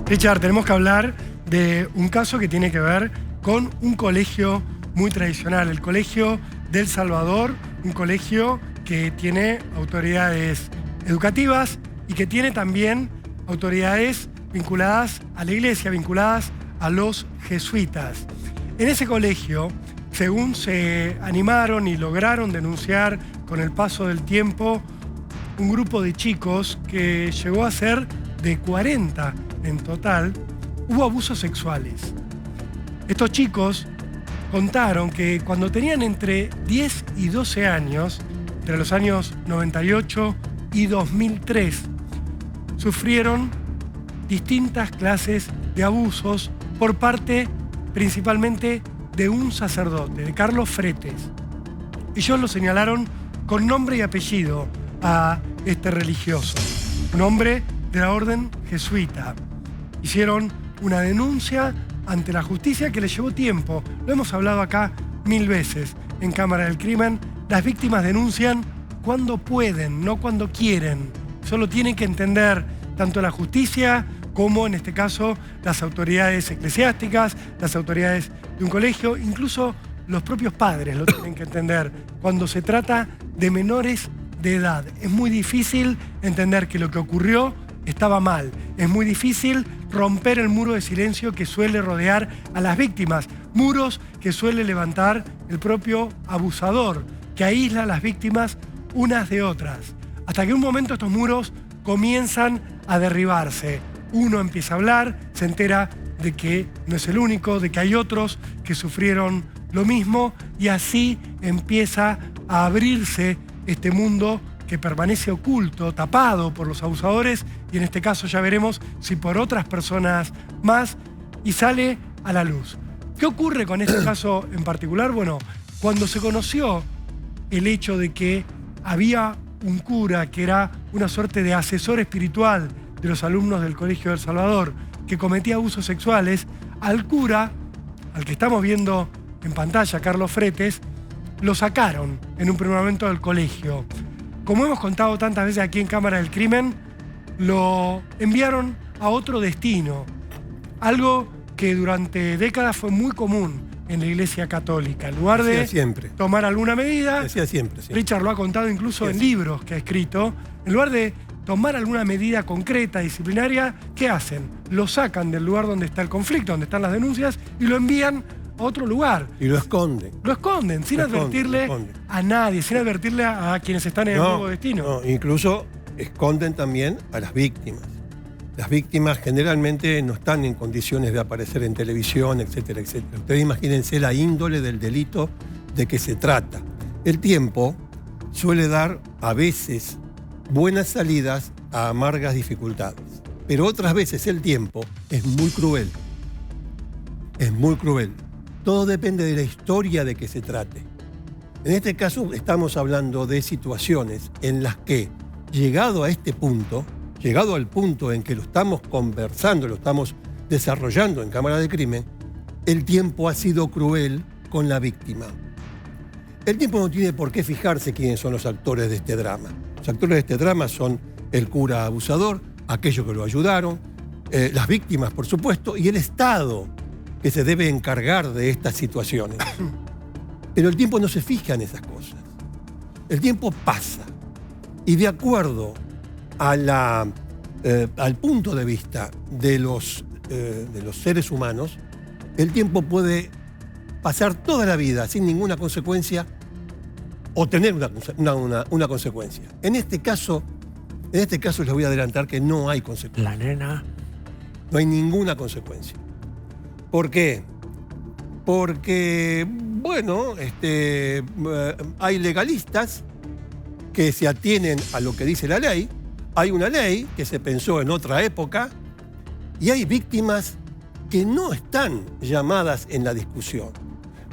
Richard, tenemos que hablar de un caso que tiene que ver con un colegio muy tradicional, el Colegio del Salvador, un colegio que tiene autoridades educativas y que tiene también autoridades vinculadas a la iglesia, vinculadas a los jesuitas. En ese colegio, según se animaron y lograron denunciar con el paso del tiempo, un grupo de chicos que llegó a ser de 40 en total, hubo abusos sexuales. Estos chicos contaron que cuando tenían entre 10 y 12 años, entre los años 98 y 2003, sufrieron distintas clases de abusos por parte principalmente de un sacerdote, de Carlos Fretes. Ellos lo señalaron con nombre y apellido a este religioso, un hombre de la orden jesuita. Hicieron una denuncia ante la justicia que les llevó tiempo. Lo hemos hablado acá 1000 veces en Cámara del Crimen. Las víctimas denuncian cuando pueden, no cuando quieren. Solo tienen que entender tanto la justicia como, en este caso, las autoridades eclesiásticas, las autoridades de un colegio, incluso los propios padres lo tienen que entender cuando se trata de menores de edad. Es muy difícil entender que lo que ocurrió estaba mal. Es muy difícil romper el muro de silencio que suele rodear a las víctimas, muros que suele levantar el propio abusador, que aísla a las víctimas unas de otras, hasta que en un momento estos muros comienzan a derribarse. Uno empieza a hablar, se entera de que no es el único, de que hay otros que sufrieron lo mismo, y así empieza a abrirse este mundo que permanece oculto, tapado por los abusadores, y en este caso ya veremos si por otras personas más, y sale a la luz. ¿Qué ocurre con este caso en particular? Bueno, cuando se conoció el hecho de que había un cura que era una suerte de asesor espiritual de los alumnos del Colegio del Salvador, que cometía abusos sexuales, al cura, al que estamos viendo en pantalla, Carlos Fretes, lo sacaron en un primer momento del colegio. Como hemos contado tantas veces aquí en Cámara del Crimen, lo enviaron a otro destino. Algo que durante décadas fue muy común en la Iglesia Católica. En lugar de tomar alguna medida, siempre. Richard lo ha contado incluso en libros que ha escrito, en lugar de tomar alguna medida concreta, disciplinaria, ¿qué hacen? Lo sacan del lugar donde está el conflicto, donde están las denuncias, y lo envían a otro lugar. Y lo esconden. Lo esconden, sin advertirle a nadie, sin advertirle a quienes están en el nuevo destino. No, incluso esconden también a las víctimas. Las víctimas generalmente no están en condiciones de aparecer en televisión, etcétera, etcétera. Ustedes imagínense la índole del delito de que se trata. El tiempo suele dar, a veces, buenas salidas a amargas dificultades. Pero otras veces el tiempo es muy cruel. Es muy cruel. Todo depende de la historia de que se trate. En este caso estamos hablando de situaciones en las que, llegado a este punto, llegado al punto en que lo estamos conversando, lo estamos desarrollando en Cámara de Crimen, el tiempo ha sido cruel con la víctima. El tiempo no tiene por qué fijarse quiénes son los actores de este drama. Los actores de este drama son el cura abusador, aquellos que lo ayudaron, las víctimas, por supuesto, y el Estado, que se debe encargar de estas situaciones. Pero el tiempo no se fija en esas cosas. El tiempo pasa. Y de acuerdo a al punto de vista de los seres humanos, el tiempo puede pasar toda la vida sin ninguna consecuencia o tener una consecuencia. En este caso les voy a adelantar que no hay consecuencia. La nena. No hay ninguna consecuencia. ¿Por qué? Porque, bueno, hay legalistas que se atienen a lo que dice la ley. Hay una ley que se pensó en otra época y hay víctimas que no están llamadas en la discusión.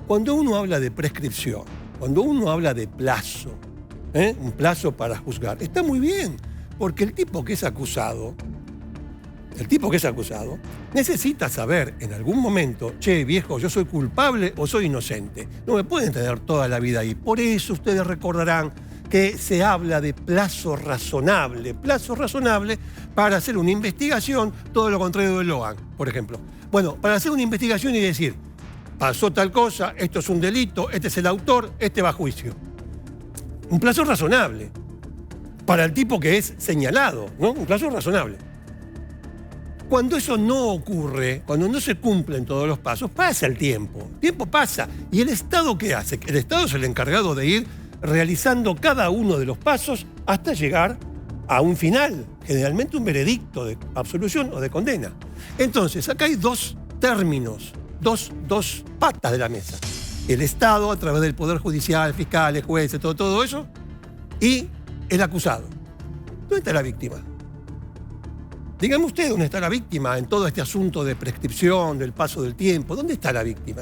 Cuando uno habla de prescripción, cuando uno habla de plazo, un plazo para juzgar, está muy bien, porque el tipo que es acusado el tipo que es acusado, necesita saber en algún momento, che, viejo, yo soy culpable o soy inocente. No me pueden tener toda la vida ahí. Por eso ustedes recordarán que se habla de plazo razonable para hacer una investigación, todo lo contrario de Logan, por ejemplo. Bueno, para hacer una investigación y decir, pasó tal cosa, esto es un delito, este es el autor, este va a juicio. Un plazo razonable para el tipo que es señalado, ¿no? Un plazo razonable. Cuando eso no ocurre, cuando no se cumplen todos los pasos, pasa el tiempo pasa. ¿Y el Estado qué hace? El Estado es el encargado de ir realizando cada uno de los pasos hasta llegar a un final, generalmente un veredicto de absolución o de condena. Entonces, acá hay dos términos, dos patas de la mesa. El Estado, a través del Poder Judicial, fiscales, jueces, todo eso, y el acusado. ¿Dónde está la víctima? Dígame usted dónde está la víctima en todo este asunto de prescripción, del paso del tiempo. ¿Dónde está la víctima?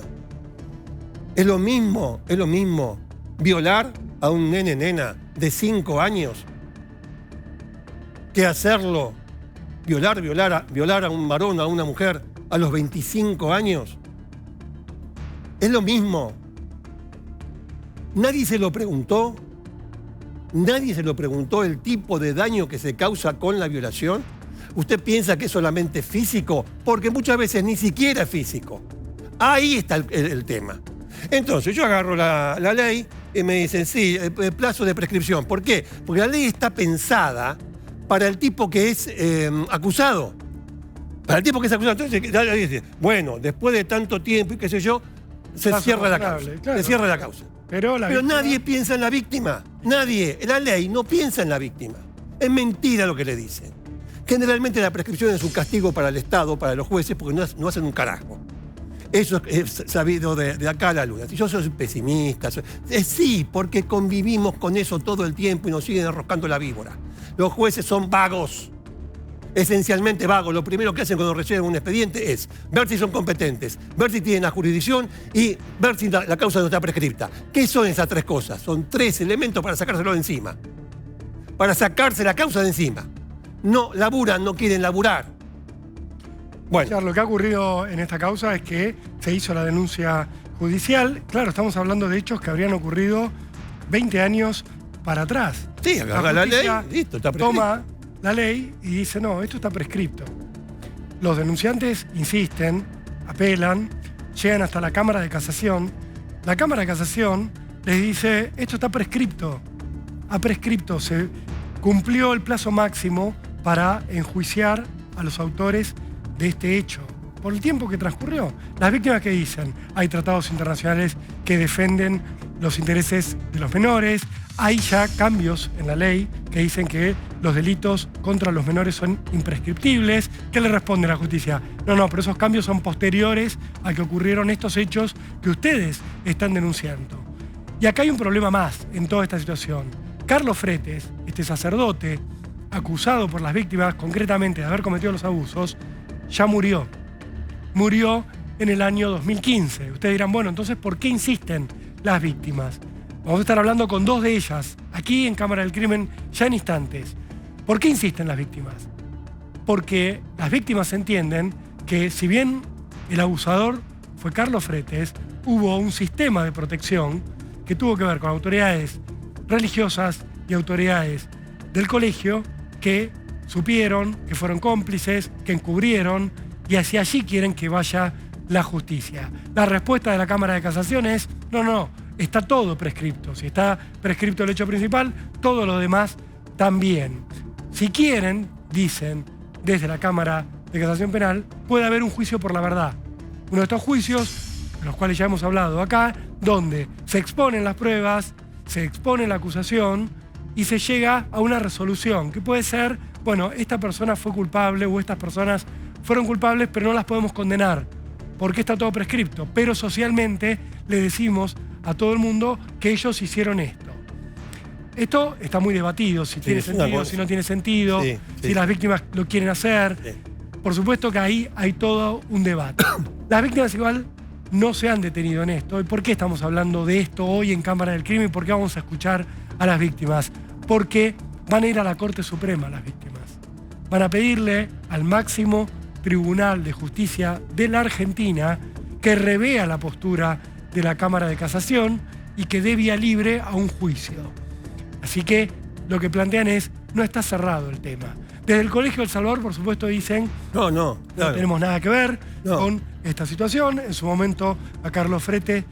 Es lo mismo violar a un nena de 5 años que hacerlo, violar a un varón, a una mujer a los 25 años. Es lo mismo. Nadie se lo preguntó el tipo de daño que se causa con la violación. ¿Usted piensa que es solamente físico? Porque muchas veces ni siquiera es físico. Ahí está el tema. Entonces yo agarro la ley y me dicen, sí, el plazo de prescripción. ¿Por qué? Porque la ley está pensada para el tipo que es acusado. Para el tipo que es acusado. Entonces la ley dice, bueno, después de tanto tiempo y qué sé yo, se cierra la causa. Claro. Se cierra la causa. Pero nadie piensa en la víctima. Nadie. La ley no piensa en la víctima. Es mentira lo que le dicen. Generalmente la prescripción es un castigo para el Estado, para los jueces, porque no hacen un carajo. Eso es sabido de acá a la luna. Si yo soy pesimista, sí, porque convivimos con eso todo el tiempo y nos siguen enroscando la víbora. Los jueces son vagos, esencialmente vagos. Lo primero que hacen cuando reciben un expediente es ver si son competentes, ver si tienen la jurisdicción y ver si la causa no está prescripta. ¿Qué son esas 3 cosas? Son 3 elementos para sacárselo de encima. Para sacarse la causa de encima. No laburan, no quieren laburar. Bueno. Claro, lo que ha ocurrido en esta causa es que se hizo la denuncia judicial. Claro, estamos hablando de hechos que habrían ocurrido 20 años para atrás. Sí, agarra la ley, listo, está prescripto. Toma la ley y dice, no, esto está prescripto. Los denunciantes insisten, apelan, llegan hasta la Cámara de Casación. La Cámara de Casación les dice, esto está prescripto. Ha prescripto, se cumplió el plazo máximo para enjuiciar a los autores de este hecho, por el tiempo que transcurrió. Las víctimas que dicen, hay tratados internacionales que defienden los intereses de los menores, hay ya cambios en la ley que dicen que los delitos contra los menores son imprescriptibles. ¿Qué le responde la justicia? No, pero esos cambios son posteriores a que ocurrieron estos hechos que ustedes están denunciando. Y acá hay un problema más en toda esta situación. Carlos Fretes, este sacerdote acusado por las víctimas concretamente de haber cometido los abusos, ya murió. Murió en el año 2015. Ustedes dirán, bueno, entonces, ¿por qué insisten las víctimas? Vamos a estar hablando con 2 de ellas, aquí en Cámara del Crimen, ya en instantes. ¿Por qué insisten las víctimas? Porque las víctimas entienden que, si bien el abusador fue Carlos Fretes, hubo un sistema de protección que tuvo que ver con autoridades religiosas y autoridades del colegio que supieron, que fueron cómplices, que encubrieron, y hacia allí quieren que vaya la justicia. La respuesta de la Cámara de Casación es, no, está todo prescripto. Si está prescripto el hecho principal, todo lo demás también. Si quieren, dicen desde la Cámara de Casación Penal, puede haber un juicio por la verdad. Uno de estos juicios, de los cuales ya hemos hablado acá, donde se exponen las pruebas, se expone la acusación y se llega a una resolución, que puede ser, bueno, esta persona fue culpable o estas personas fueron culpables, pero no las podemos condenar, porque está todo prescripto. Pero socialmente le decimos a todo el mundo que ellos hicieron esto. Esto está muy debatido, si tiene sentido, si no tiene sentido, si las víctimas lo quieren hacer. Por supuesto que ahí hay todo un debate. Las víctimas igual no se han detenido en esto. ¿Y por qué estamos hablando de esto hoy en Cámara del Crimen? ¿Por qué vamos a escuchar a las víctimas? Porque van a ir a la Corte Suprema las víctimas. van a pedirle al máximo Tribunal de Justicia de la Argentina que revea la postura de la Cámara de Casación y que dé vía libre a un juicio. Así que lo que plantean es, no está cerrado el tema. Desde el Colegio El Salvador, por supuesto, dicen no tenemos nada que ver con esta situación. En su momento a Carlos Fretes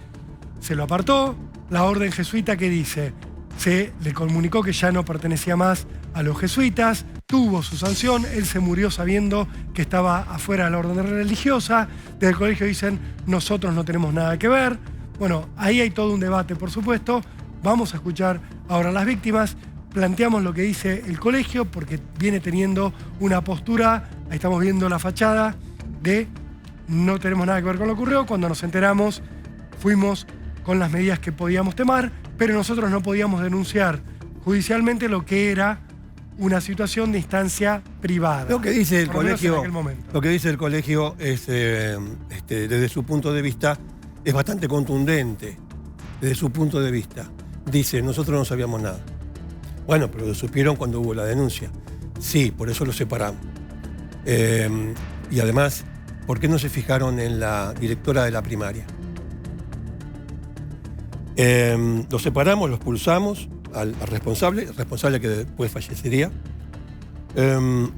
se lo apartó. La orden jesuita que dice, se le comunicó que ya no pertenecía más a los jesuitas, tuvo su sanción, él se murió sabiendo que estaba afuera de la orden religiosa. Desde el colegio dicen, nosotros no tenemos nada que ver. Bueno, ahí hay todo un debate, por supuesto. Vamos a escuchar ahora a las víctimas. Planteamos lo que dice el colegio porque viene teniendo una postura, ahí estamos viendo la fachada, de no tenemos nada que ver con lo que ocurrió. Cuando nos enteramos, fuimos con las medidas que podíamos tomar, pero nosotros no podíamos denunciar judicialmente lo que era una situación de instancia privada. Lo que dice el colegio, es, desde su punto de vista, es bastante contundente. Desde su punto de vista, dice, nosotros no sabíamos nada. Bueno, pero lo supieron cuando hubo la denuncia. Sí, por eso lo separamos. Y además, ¿por qué no se fijaron en la directora de la primaria? Los separamos, los expulsamos al responsable que después fallecería.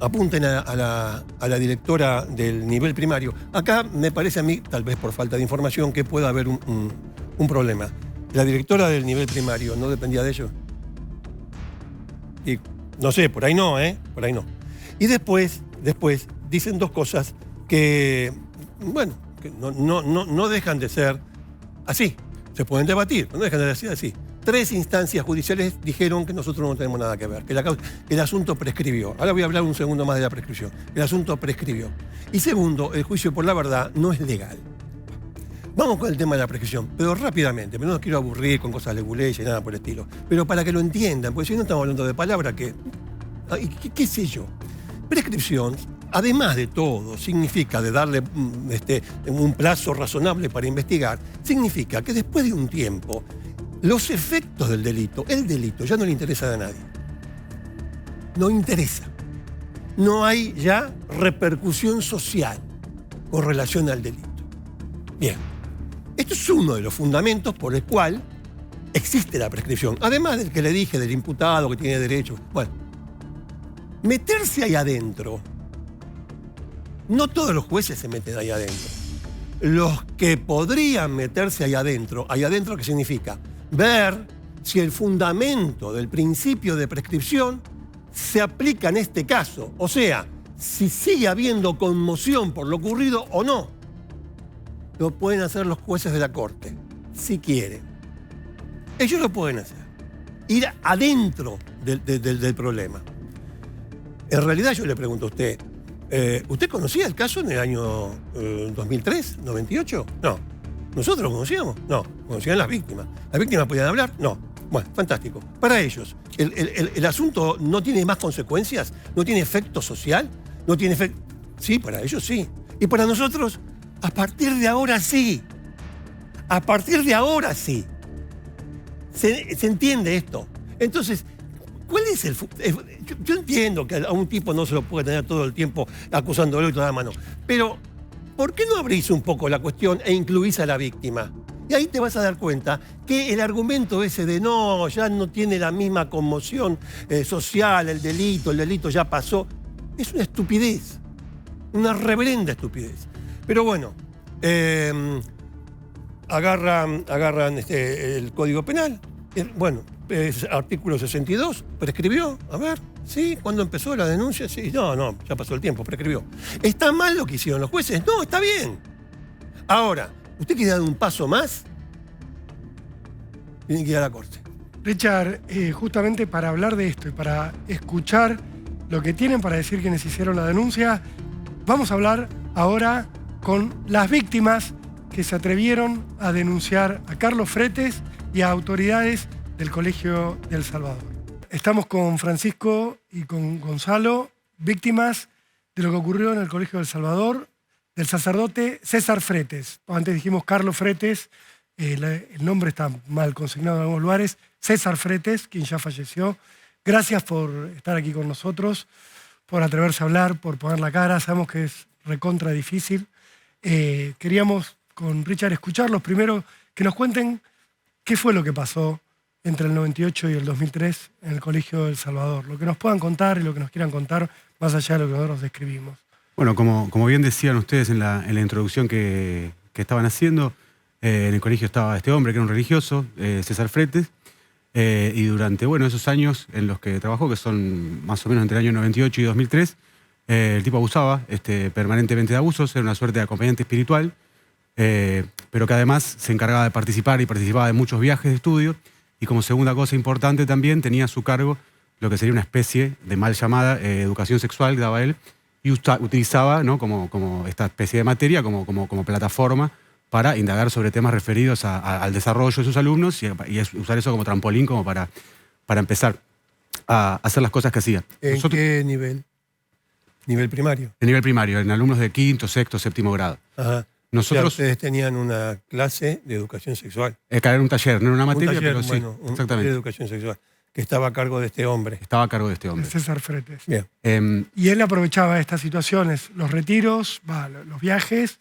Apunten a la directora del nivel primario. Acá me parece a mí, tal vez por falta de información, que pueda haber un problema. La directora del nivel primario no dependía de ellos. Y no sé, por ahí no, por ahí no. Y después dicen dos cosas que, bueno, que no dejan de ser así. Se pueden debatir, no dejan de ser así. 3 instancias judiciales dijeron que nosotros no tenemos nada que ver, que el asunto prescribió. Ahora voy a hablar un segundo más de la prescripción. El asunto prescribió. Y segundo, el juicio por la verdad no es legal. Vamos con el tema de la prescripción, pero rápidamente, pero no quiero aburrir con cosas leguleyas y nada por el estilo. Pero para que lo entiendan, porque si no estamos hablando de palabras que... ¿Qué sé yo? Prescripción, además de todo, significa de darle un plazo razonable para investigar, significa que después de un tiempo, los efectos del delito, el delito ya no le interesa a nadie. No interesa. No hay ya repercusión social con relación al delito. Bien. Esto es uno de los fundamentos por el cual existe la prescripción. Además del que le dije, del imputado que tiene derecho. Bueno, meterse ahí adentro. No todos los jueces se meten ahí adentro. Los que podrían meterse ahí adentro, ¿qué significa? Ver si el fundamento del principio de prescripción se aplica en este caso. O sea, si sigue habiendo conmoción por lo ocurrido o no. Lo pueden hacer los jueces de la Corte, si quieren. Ellos lo pueden hacer. Ir adentro del problema. En realidad yo le pregunto a usted, ¿usted conocía el caso en el año 2003, 98? No. ¿Nosotros lo conocíamos? No. ¿Conocían las víctimas? ¿Las víctimas podían hablar? No. Bueno, fantástico. Para ellos, ¿el asunto no tiene más consecuencias? ¿No tiene efecto social? ¿No tiene efecto? Sí, para ellos sí. Y para nosotros... A partir de ahora sí. A partir de ahora sí. ¿Se entiende esto? Entonces, ¿cuál es el...? Yo entiendo que a un tipo no se lo puede tener todo el tiempo acusándolo y toda la mano. Pero, ¿por qué no abrís un poco la cuestión e incluís a la víctima? Y ahí te vas a dar cuenta que el argumento ese de no, ya no tiene la misma conmoción social, el delito ya pasó, es una estupidez. Una reverenda estupidez. Pero bueno, agarran el Código Penal. Bueno, artículo 62, prescribió. A ver, ¿sí? ¿Cuándo empezó la denuncia? Sí, no, ya pasó el tiempo, prescribió. ¿Está mal lo que hicieron los jueces? No, está bien. Ahora, ¿usted quiere dar un paso más? Tiene que ir a la Corte. Richard, justamente para hablar de esto y para escuchar lo que tienen para decir quienes hicieron la denuncia, vamos a hablar ahora con las víctimas que se atrevieron a denunciar a Carlos Fretes y a autoridades del Colegio de El Salvador. Estamos con Francisco y con Gonzalo, víctimas de lo que ocurrió en el Colegio de El Salvador, del sacerdote César Fretes. Antes dijimos Carlos Fretes, el nombre está mal consignado en algunos lugares. César Fretes, quien ya falleció. Gracias por estar aquí con nosotros. por atreverse a hablar, por poner la cara. Sabemos que es recontra difícil. Queríamos con Richard escucharlos. Primero, que nos cuenten qué fue lo que pasó entre el 98 y el 2003 en el Colegio del Salvador. Lo que nos puedan contar y lo que nos quieran contar, más allá de lo que nosotros describimos. Bueno, como bien decían ustedes en la introducción que estaban haciendo, en el colegio estaba este hombre que era un religioso, César Fretes, y durante esos años en los que trabajó, que son más o menos entre el año 98 y 2003, el tipo abusaba permanentemente de abusos, era una suerte de acompañante espiritual, pero que además se encargaba de participar y participaba de muchos viajes de estudio, y como segunda cosa importante también tenía a su cargo lo que sería una especie de mal llamada educación sexual que daba él, y utilizaba, ¿no?, como esta especie de materia como plataforma para indagar sobre temas referidos al desarrollo de sus alumnos y usar eso como trampolín como para empezar a hacer las cosas que hacía. ¿En qué nivel? ¿Nivel primario? En nivel primario, en alumnos de quinto, sexto, séptimo grado. Ajá. Nosotros, o sea, ustedes tenían una clase de educación sexual. Era un taller, no era una materia, taller, pero sí, un exactamente. taller de educación sexual, que estaba a cargo de este hombre. Estaba a cargo de este hombre. César Fretes. Bien. Y él aprovechaba estas situaciones, los retiros, los viajes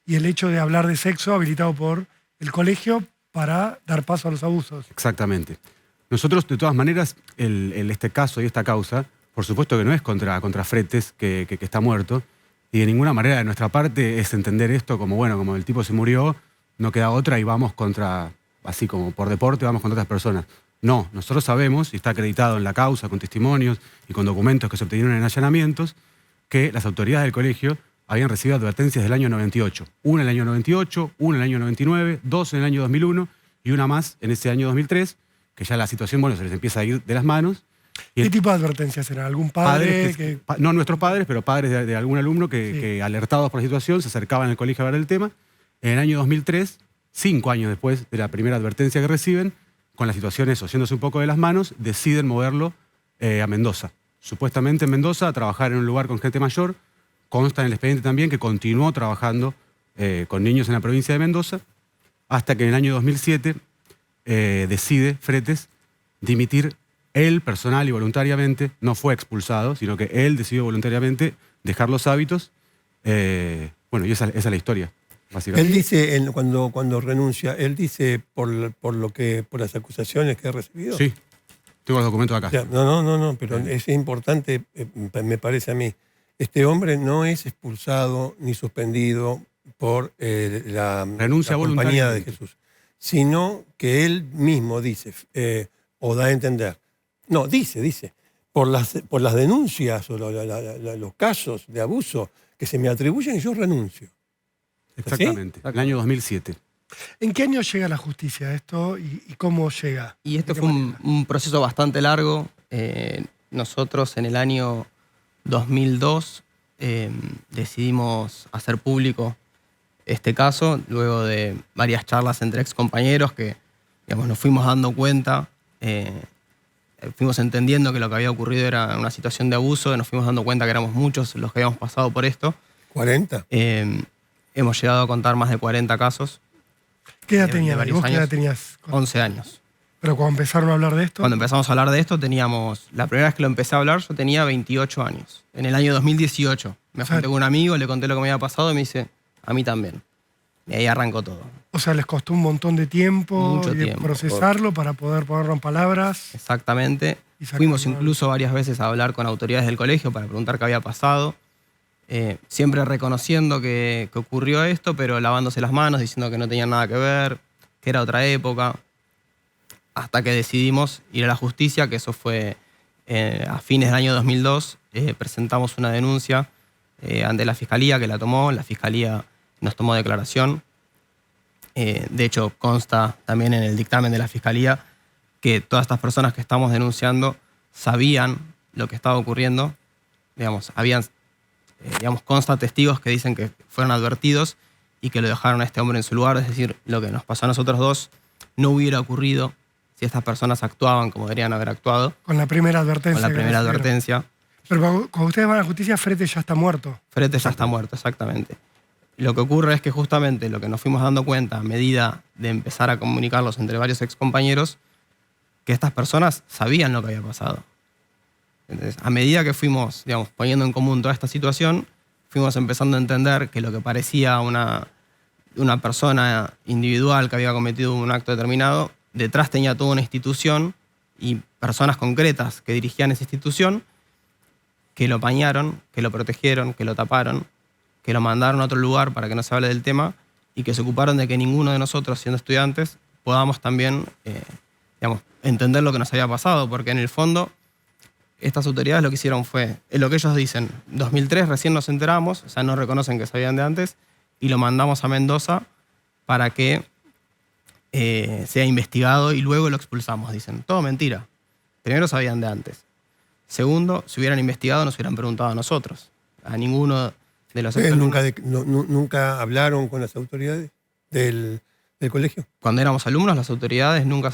y el hecho de hablar de sexo habilitado por el colegio para dar paso a los abusos. Exactamente. Nosotros, de todas maneras, este caso y esta causa, por supuesto que no es contra Fretes, que está muerto, y de ninguna manera de nuestra parte es entender esto como, como el tipo se murió, no queda otra y vamos contra, así como por deporte, vamos contra otras personas. No, nosotros sabemos, y está acreditado en la causa, con testimonios y con documentos que se obtuvieron en allanamientos, que las autoridades del colegio habían recibido advertencias del año 98. Una en el año 98, una en el año 99, dos en el año 2001 y una más en ese año 2003, que ya la situación, se les empieza a ir de las manos. ¿Qué tipo de advertencias eran? ¿Algún padre? No nuestros padres, pero padres de algún alumno que alertados por la situación se acercaban al colegio a ver el tema. En el año 2003, 5 años después de la primera advertencia que reciben, con las situaciones yéndose un poco de las manos, deciden moverlo a Mendoza. Supuestamente en Mendoza, a trabajar en un lugar con gente mayor. Consta en el expediente también que continuó trabajando con niños en la provincia de Mendoza, hasta que en el año 2007 decide Fretes dimitir él personal y voluntariamente. No fue expulsado, sino que él decidió voluntariamente dejar los hábitos. Y esa es la historia, básicamente. Él dice, cuando renuncia, él dice por las acusaciones que ha recibido. Sí, tengo los documentos acá. O sea, no, pero es importante, me parece a mí. Este hombre no es expulsado ni suspendido por la compañía de Jesús, sino que él mismo dice, o da a entender, dice, por las denuncias o los casos de abuso que se me atribuyen, yo renuncio. Exactamente, en el año 2007. ¿En qué año llega la justicia esto y cómo llega? Y esto fue un proceso bastante largo. Nosotros en el año 2002 decidimos hacer público este caso, luego de varias charlas entre excompañeros que nos fuimos dando cuenta, fuimos entendiendo que lo que había ocurrido era una situación de abuso, nos fuimos dando cuenta que éramos muchos los que habíamos pasado por esto. ¿40? Hemos llegado a contar más de 40 casos. ¿Qué edad tenías? ¿Vos qué edad tenías? 11 años. ¿Pero cuando empezaron a hablar de esto? Cuando empezamos a hablar de esto teníamos... La primera vez que lo empecé a hablar yo tenía 28 años. En el año 2018. Me junté con un amigo, le conté lo que me había pasado y me dice, a mí también. Y ahí arrancó todo. O sea, les costó un montón de tiempo, procesarlo para poder ponerlo en palabras. Exactamente. Fuimos incluso varias veces a hablar con autoridades del colegio para preguntar qué había pasado. Siempre reconociendo que ocurrió esto, pero lavándose las manos, diciendo que no tenían nada que ver, que era otra época. Hasta que decidimos ir a la justicia, que eso fue a fines del año 2002. Presentamos una denuncia ante la Fiscalía, que la tomó. La Fiscalía nos tomó declaración. De hecho, consta también en el dictamen de la Fiscalía que todas estas personas que estamos denunciando sabían lo que estaba ocurriendo. Consta testigos que dicen que fueron advertidos y que lo dejaron a este hombre en su lugar. Es decir, lo que nos pasó a nosotros dos no hubiera ocurrido si estas personas actuaban como deberían haber actuado. Con la primera advertencia. Con la primera advertencia. Pero cuando ustedes van a la justicia, Fretes ya está muerto. Fretes ya está muerto, exactamente. Lo que ocurre es que justamente lo que nos fuimos dando cuenta a medida de empezar a comunicarlos entre varios excompañeros, que estas personas sabían lo que había pasado. Entonces, a medida que fuimos, digamos, poniendo en común toda esta situación, fuimos empezando a entender que lo que parecía una persona individual que había cometido un acto determinado, detrás tenía toda una institución y personas concretas que dirigían esa institución, que lo apañaron, que lo protegieron, que lo taparon, que lo mandaron a otro lugar para que no se hable del tema y que se ocuparon de que ninguno de nosotros, siendo estudiantes, podamos también digamos, entender lo que nos había pasado, porque en el fondo estas autoridades lo que hicieron fue, lo que ellos dicen, 2003 recién nos enteramos, o sea, no reconocen que sabían de antes, y lo mandamos a Mendoza para que sea investigado y luego lo expulsamos, dicen. Todo mentira. Primero sabían de antes. Segundo, si hubieran investigado nos hubieran preguntado a nosotros, a ninguno de los ¿Nunca hablaron con las autoridades del colegio? Cuando éramos alumnos, las autoridades nunca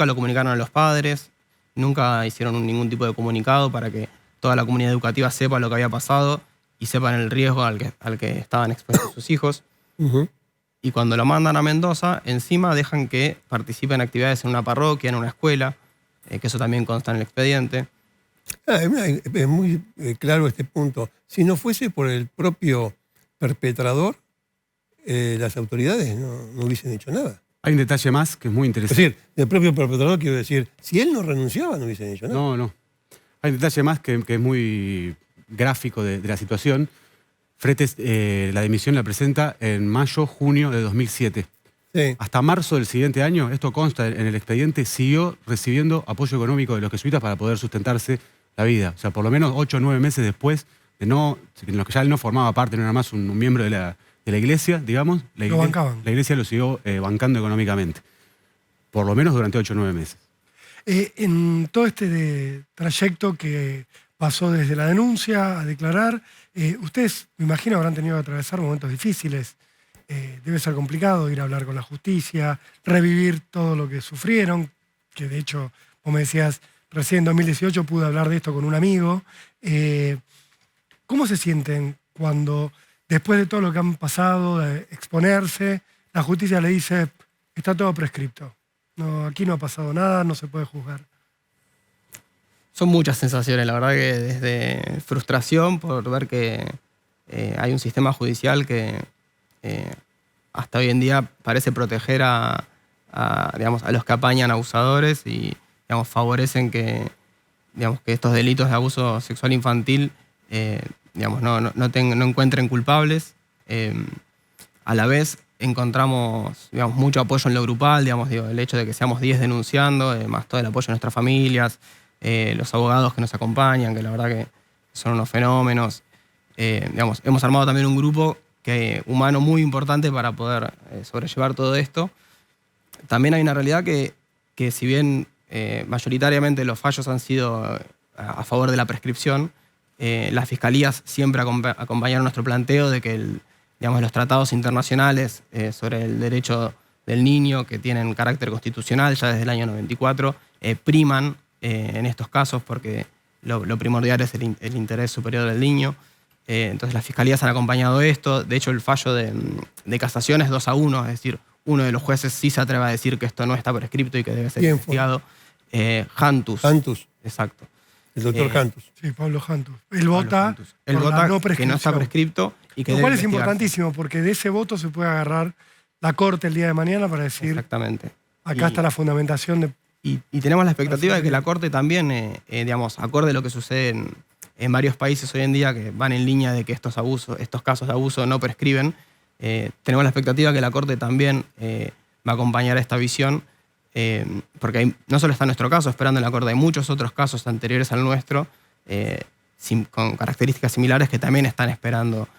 lo comunicaron a los padres, nunca hicieron ningún tipo de comunicado para que toda la comunidad educativa sepa lo que había pasado y sepan el riesgo al que estaban expuestos sus hijos. Y cuando lo mandan a Mendoza, encima dejan que participe en actividades en una parroquia, en una escuela, que eso también consta en el expediente. Es muy claro este punto. Si no fuese por el propio perpetrador, las autoridades no hubiesen hecho nada. Hay un detalle más que es muy Es interesante. decir, del propio perpetrador quiero decir, si él no renunciaba no hubiesen hecho nada. No. Hay un detalle más que es muy gráfico de la situación. Fretes la dimisión la presenta en mayo, junio de 2007. Sí. Hasta marzo del siguiente año, esto consta en el expediente, siguió recibiendo apoyo económico de los jesuitas para poder sustentarse la vida. O sea, por lo menos 8 o 9 meses después, en los que ya él no formaba parte, no era más un miembro de la iglesia, digamos, Lo bancaban. la iglesia lo siguió bancando económicamente. Por lo menos durante 8 o 9 meses. En todo este trayecto que pasó desde la denuncia a declarar, ustedes, me imagino, habrán tenido que atravesar momentos difíciles. Debe ser complicado ir a hablar con la justicia, revivir todo lo que sufrieron, que de hecho, vos me decías, recién en 2018 pude hablar de esto con un amigo. ¿Cómo se sienten cuando, después de todo lo que han pasado, de exponerse, la justicia le dice, está todo prescripto? No, aquí no ha pasado nada, no se puede juzgar. Son muchas sensaciones, la verdad que desde frustración por ver que hay un sistema judicial que hasta hoy en día parece proteger a los que apañan abusadores y favorecen que estos delitos de abuso sexual infantil no encuentren culpables. A la vez encontramos mucho apoyo en lo grupal, el hecho de que seamos 10 denunciando, más todo el apoyo de nuestras familias, los abogados que nos acompañan, que la verdad que son unos fenómenos. Hemos armado también un grupo humano muy importante para poder sobrellevar todo esto. También hay una realidad que si bien mayoritariamente los fallos han sido a favor de la prescripción, las fiscalías siempre acompañaron nuestro planteo de que los tratados internacionales sobre el derecho del niño, que tienen carácter constitucional ya desde el año 94, priman en estos casos porque lo primordial es el interés superior del niño. Entonces las fiscalías han acompañado esto. De hecho, el fallo de casación es 2-1, es decir, uno de los jueces sí se atreve a decir que esto no está prescripto y que debe ser investigado. Jantus. Jantus. Exacto. El doctor Jantus. Sí, Pablo Jantus. Él vota que no está prescripto y que lo debe cual es investigarse. importantísimo porque de ese voto se puede agarrar la Corte el día de mañana para decir, exactamente. Acá está la fundamentación de... Y tenemos la expectativa de que la Corte también, acorde a lo que sucede en varios países hoy en día que van en línea de que estos casos de abuso no prescriben, tenemos la expectativa de que la Corte también va a acompañar esta visión, porque no solo está nuestro caso esperando en la Corte, hay muchos otros casos anteriores al nuestro, con características similares que también están esperando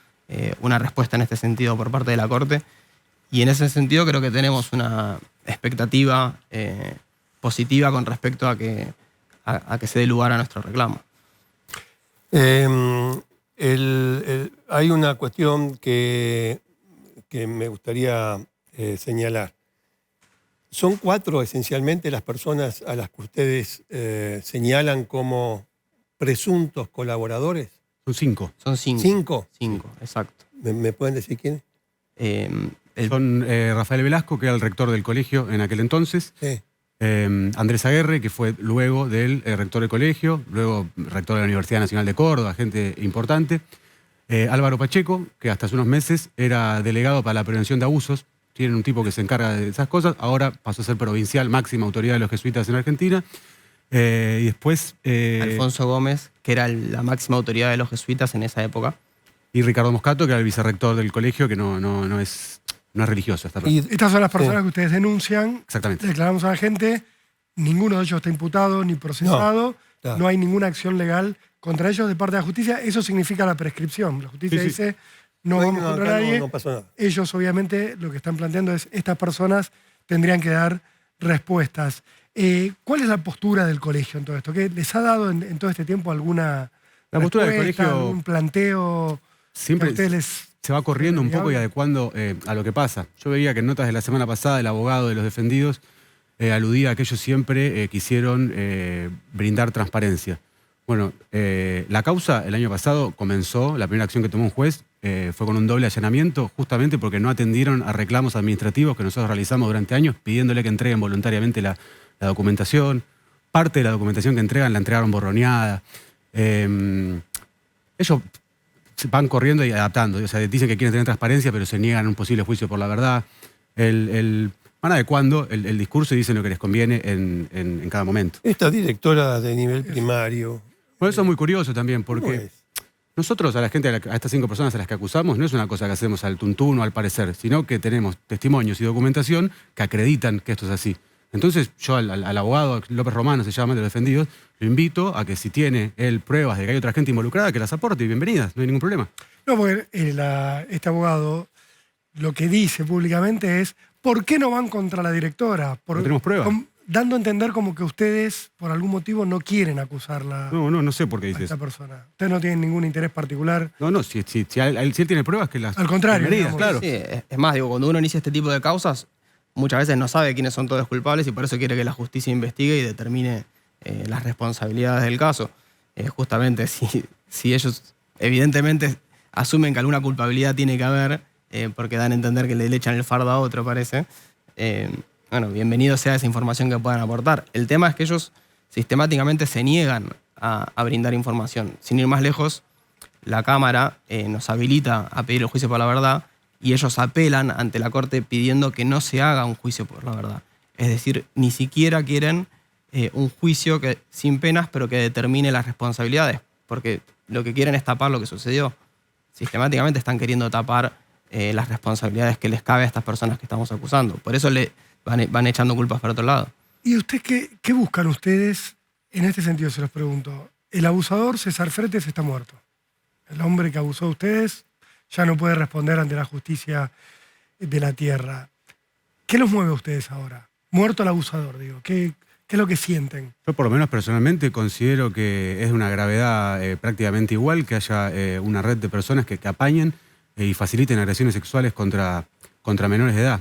una respuesta en este sentido por parte de la Corte. Y en ese sentido creo que tenemos una expectativa positiva con respecto a que se dé lugar a nuestro reclamo. Hay una cuestión que me gustaría señalar. ¿Son 4 esencialmente las personas a las que ustedes señalan como presuntos colaboradores? Son 5. Son 5. ¿5? 5, exacto. ¿Me pueden decir quiénes? Son Rafael Velasco, que era el rector del colegio en aquel entonces. Sí. Andrés Aguerre, que fue luego del rector del colegio, luego rector de la Universidad Nacional de Córdoba, gente importante. Álvaro Pacheco, que hasta hace unos meses era delegado para la prevención de abusos. Tienen un tipo que se encarga de esas cosas. Ahora pasó a ser provincial, máxima autoridad de los jesuitas en Argentina. Y después... Alfonso Gómez, que era la máxima autoridad de los jesuitas en esa época. Y Ricardo Moscato, que era el vicerrector del colegio, que no es religioso. Y estas son las personas que ustedes denuncian. Exactamente. Declaramos a la gente, ninguno de ellos está imputado ni procesado, no hay ninguna acción legal contra ellos de parte de la justicia. Eso significa la prescripción. La justicia dice, no vamos contra nadie. No pasó nada. Ellos, obviamente, lo que están planteando es, estas personas tendrían que dar respuestas. ¿Cuál es la postura del colegio en todo esto? ¿Qué les ha dado en todo este tiempo alguna la postura del colegio, algún planteo? Siempre se va corriendo un poco y adecuando a lo que pasa. Yo veía que en notas de la semana pasada el abogado de los defendidos aludía a que ellos siempre quisieron brindar transparencia. Bueno, la causa el año pasado comenzó, la primera acción que tomó un juez fue con un doble allanamiento, justamente porque no atendieron a reclamos administrativos que nosotros realizamos durante años, pidiéndole que entreguen voluntariamente la documentación. Parte de la documentación que entregan la entregaron borroneada. Ellos van corriendo y adaptando. O sea, dicen que quieren tener transparencia, pero se niegan a un posible juicio por la verdad. Van adecuando el discurso y dicen lo que les conviene en cada momento. Esta directora de nivel primario... Bueno, eso es muy curioso también, porque nosotros a la gente, a estas 5 personas a las que acusamos, no es una cosa que hacemos al tuntún o al parecer, sino que tenemos testimonios y documentación que acreditan que esto es así. Entonces yo al abogado López Romano, se llama, de los defendidos, lo invito a que si tiene él pruebas de que hay otra gente involucrada, que las aporte y bienvenidas, no hay ningún problema. No, porque este abogado lo que dice públicamente es, ¿por qué no van contra la directora? No tenemos pruebas. Dando a entender como que ustedes, por algún motivo, no quieren acusarla. No sé por qué dice a esta eso. persona. Ustedes no tienen ningún interés particular. No, si él tiene pruebas, que las... Al contrario, bienvenidas, claro. Sí, es más, digo, cuando uno inicia este tipo de causas, muchas veces no sabe quiénes son todos los culpables y por eso quiere que la justicia investigue y determine las responsabilidades del caso. Justamente si ellos evidentemente asumen que alguna culpabilidad tiene que haber, porque dan a entender que le echan el fardo a otro, parece, bueno, bienvenido sea esa información que puedan aportar. El tema es que ellos sistemáticamente se niegan a brindar información. Sin ir más lejos, la Cámara nos habilita a pedir el juicio por la verdad y ellos apelan ante la Corte pidiendo que no se haga un juicio por la verdad. Es decir, ni siquiera quieren un juicio sin penas, pero que determine las responsabilidades, porque lo que quieren es tapar lo que sucedió. Sistemáticamente están queriendo tapar las responsabilidades que les cabe a estas personas que estamos acusando. Por eso van echando culpas para otro lado. ¿Y usted qué buscan ustedes en este sentido, se los pregunto? El abusador César Fretes está muerto. El hombre que abusó de ustedes ya no puede responder ante la justicia de la tierra. ¿Qué los mueve a ustedes ahora? Muerto el abusador, digo. ¿Qué es lo que sienten? Yo por lo menos personalmente considero que es de una gravedad prácticamente igual que haya una red de personas que apañen y faciliten agresiones sexuales contra menores de edad.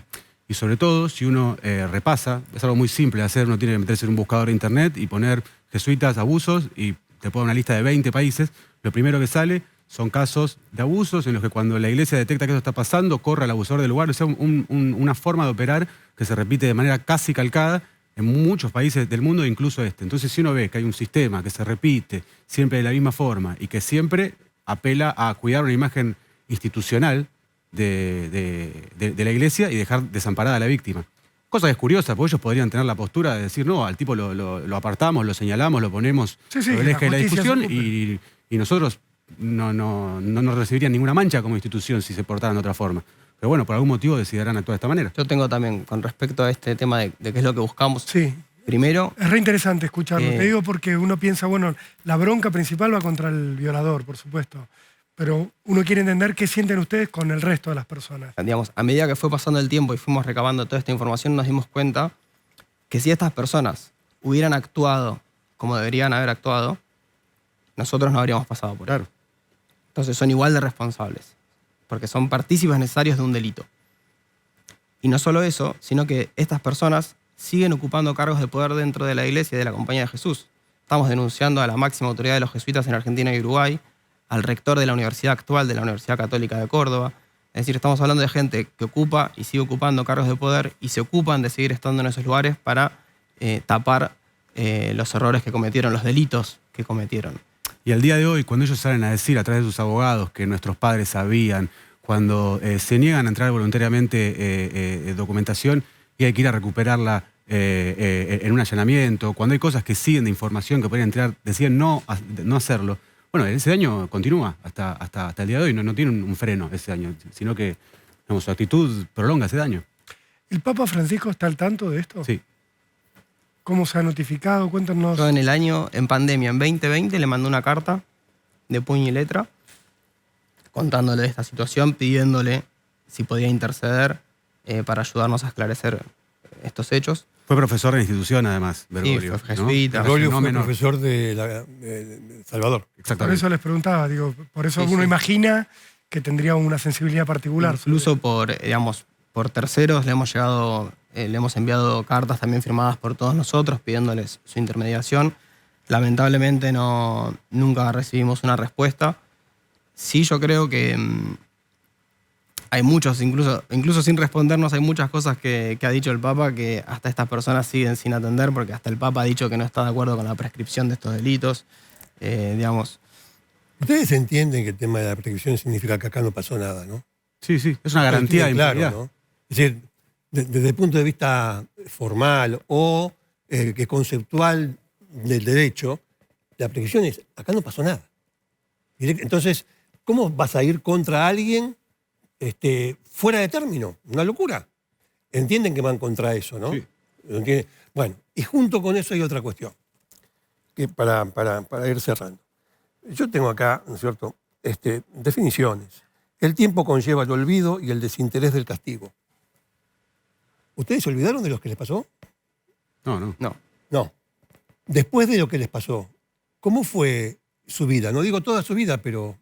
Y sobre todo, si uno repasa, es algo muy simple de hacer, uno tiene que meterse en un buscador de internet y poner jesuitas abusos y te pone una lista de 20 países. Lo primero que sale son casos de abusos en los que cuando la iglesia detecta que eso está pasando, corre al abusador del lugar. O sea, una forma de operar que se repite de manera casi calcada en muchos países del mundo, incluso este. Entonces, si uno ve que hay un sistema que se repite siempre de la misma forma y que siempre apela a cuidar una imagen institucional de la iglesia y dejar desamparada a la víctima. Cosa que es curiosa, porque ellos podrían tener la postura de decir, no, al tipo lo apartamos, lo señalamos, lo ponemos sobre el eje de la discusión y nosotros no nos recibirían ninguna mancha como institución si se portaran de otra forma. Pero bueno, por algún motivo decidirán actuar de esta manera. Yo tengo también, con respecto a este tema de qué es lo que buscamos, sí. Primero... Es re interesante escucharlo. Te digo porque uno piensa, bueno, la bronca principal va contra el violador, por supuesto. Pero uno quiere entender qué sienten ustedes con el resto de las personas. Digamos, a medida que fue pasando el tiempo y fuimos recabando toda esta información, nos dimos cuenta que si estas personas hubieran actuado como deberían haber actuado, nosotros no habríamos pasado por ahí. Entonces son igual de responsables, porque son partícipes necesarios de un delito. Y no solo eso, sino que estas personas siguen ocupando cargos de poder dentro de la iglesia y de la Compañía de Jesús. Estamos denunciando a la máxima autoridad de los jesuitas en Argentina y Uruguay, al rector de la universidad actual de la Universidad Católica de Córdoba. Es decir, estamos hablando de gente que ocupa y sigue ocupando cargos de poder y se ocupan de seguir estando en esos lugares para tapar los errores que cometieron, los delitos que cometieron. Y al día de hoy, cuando ellos salen a decir a través de sus abogados que nuestros padres sabían, cuando se niegan a entrar voluntariamente documentación y hay que ir a recuperarla en un allanamiento, cuando hay cosas que siguen de información que podrían entrar, deciden no hacerlo, bueno, ese daño continúa hasta el día de hoy, no tiene un freno ese daño, sino que digamos, su actitud prolonga ese daño. ¿El Papa Francisco está al tanto de esto? Sí. ¿Cómo se ha notificado? Cuéntanos. Yo en pandemia, en 2020, le mandé una carta de puño y letra contándole de esta situación, pidiéndole si podía interceder para ayudarnos a esclarecer estos hechos. Fue profesor de la institución, además, Bergoglio. Sí, fue jesuita. Bergoglio No fue menor. profesor de Salvador. Por Exactamente. eso les preguntaba, digo, por eso Sí, uno sí. imagina que tendría una sensibilidad particular. Incluso por terceros le hemos enviado cartas también firmadas por todos nosotros pidiéndoles su intermediación. Lamentablemente nunca recibimos una respuesta. Sí, yo creo que hay muchos, incluso sin respondernos, hay muchas cosas que ha dicho el Papa que hasta estas personas siguen sin atender, porque hasta el Papa ha dicho que no está de acuerdo con la prescripción de estos delitos. Ustedes entienden que el tema de la prescripción significa que acá no pasó nada, ¿no? Sí, es una garantía de Claro, impunidad. ¿no? Es decir, desde el punto de vista formal o que conceptual del derecho, la prescripción es, acá no pasó nada. Entonces, ¿cómo vas a ir contra alguien fuera de término? Una locura. Entienden que van contra eso, ¿no? Sí. Bueno, y junto con eso hay otra cuestión, que para ir cerrando. Yo tengo acá, ¿no es cierto?, definiciones. El tiempo conlleva el olvido y el desinterés del castigo. ¿Ustedes se olvidaron de lo que les pasó? No. No. Después de lo que les pasó, ¿cómo fue su vida? No digo toda su vida, pero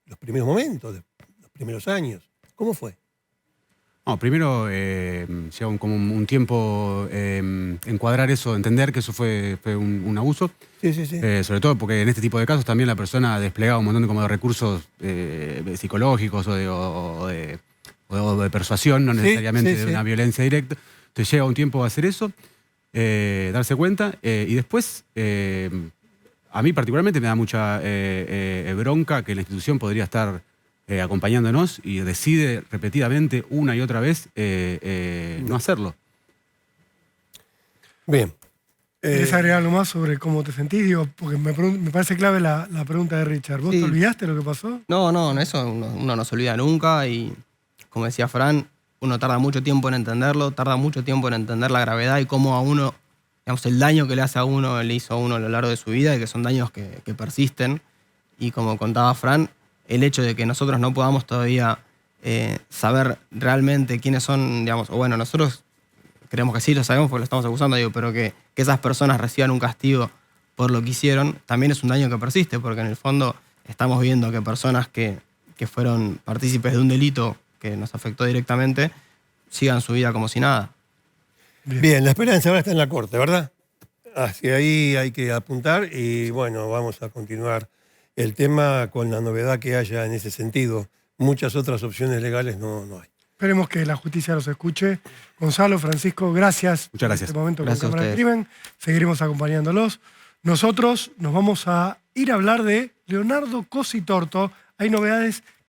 los primeros momentos, los primeros años. ¿Cómo fue? No, primero lleva como un tiempo encuadrar eso, entender que eso fue un abuso. Sí. Sobre todo porque en este tipo de casos también la persona desplegaba un montón de recursos psicológicos o de persuasión, no necesariamente de una violencia directa. Entonces llega un tiempo a hacer eso, darse cuenta, y después a mí particularmente me da mucha bronca que la institución podría estar acompañándonos y decide repetidamente una y otra vez no hacerlo. Bien. ¿Querés agregar algo más sobre cómo te sentís? Digo, porque me parece clave la pregunta de Richard. ¿Vos Sí. te olvidaste de lo que pasó? No, eso uno no se olvida nunca y, como decía Fran, uno tarda mucho tiempo en entenderlo, tarda mucho tiempo en entender la gravedad y cómo a uno, digamos, el daño que le hace a uno, le hizo a uno a lo largo de su vida y que son daños que persisten. Y como contaba Fran, el hecho de que nosotros no podamos todavía saber realmente quiénes son, digamos, o bueno, nosotros creemos que sí lo sabemos porque lo estamos acusando, digo, pero que esas personas reciban un castigo por lo que hicieron, también es un daño que persiste, porque en el fondo estamos viendo que personas que fueron partícipes de un delito que nos afectó directamente, sigan su vida como si nada. Bien, la esperanza ahora está en la corte, ¿verdad? Hacia ahí hay que apuntar y bueno, vamos a continuar el tema con la novedad que haya en ese sentido. Muchas otras opciones legales no hay. Esperemos que la justicia los escuche. Gonzalo, Francisco, gracias. Muchas gracias. Por este momento Gracias con a Cámara de ustedes. Crimen. Seguiremos acompañándolos. Nosotros nos vamos a ir a hablar de Leonardo Cosi Torto. Hay novedades